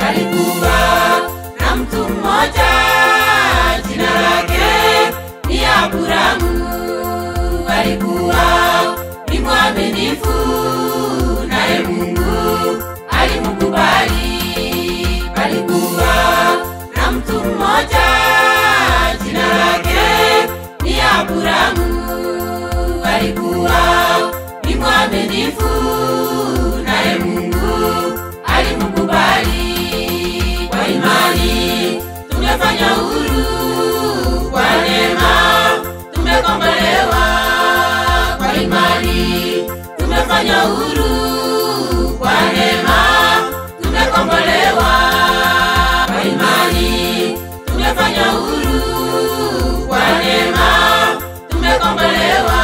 Alikuwa na mtu mmoja, jina lake ni Abrahamu. Alikuwa ni mwaminifu, naye Mungu alimkubali. Alikuwa na mtu mmoja, jina lake ni Abrahamu. Alikuwa ni mwaminifu, naye Mungu alimkubali. Kwa imani tumefanya huru, kwa neema tumekombolewa. Kwa imani tumefanya huru, kwa neema tumekombolewa. Kwa imani tumefanya huru, kwa neema tumekombolewa.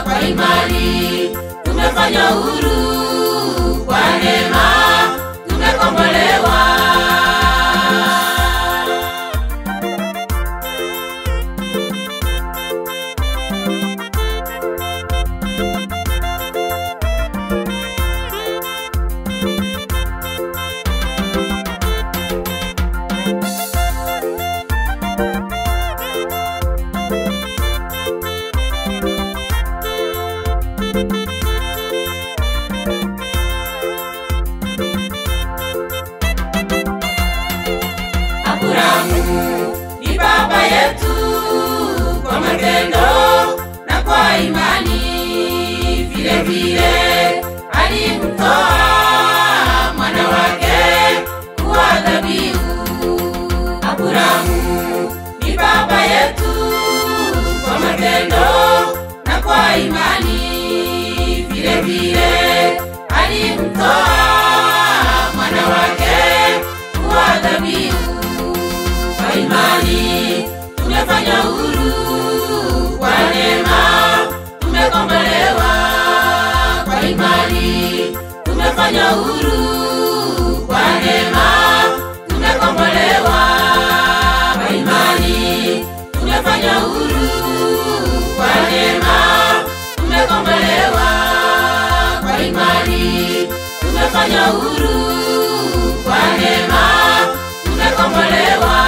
Kwa imani tumefanya huru, kwa neema tumekombolewa. Abrahamu ni baba yetu kwa matendo na kwa imani. Vile vile alimtoa mwana wake kuwa dhabihu. Abrahamu ni baba yetu kwa matendo na kwa imani. Vile vile alimtoa mwana wake kuwa dhabihu. Kwa imani tumefanya huru, kwa neema tumekombolewa. Kwa imani tumefanya huru, kwa neema tumekombolewa. Kwa imani tumefanya huru, kwa neema tumekombolewa. Kwa imani tumefanya huru, kwa neema tumekombolewa.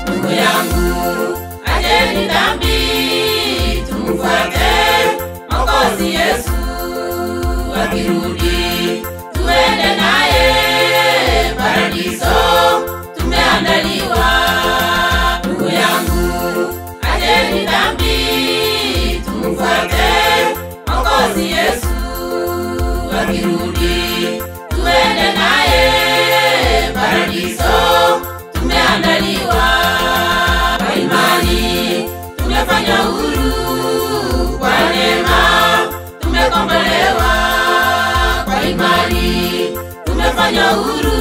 Ndugu yangu, acheni dhambi, tumfuate Mwokozi Yesu. Akirudi tuende naye paradiso tumeandaliwa. Ndugu yangu, acheni dhambi, tumfuate Mwokozi Yesu. Akirudi tuende naye paradiso tumeandaliwa. Kwa imani tumefanya huru, kwa neema tumekombolewa. Kwa imani tumefanya huru,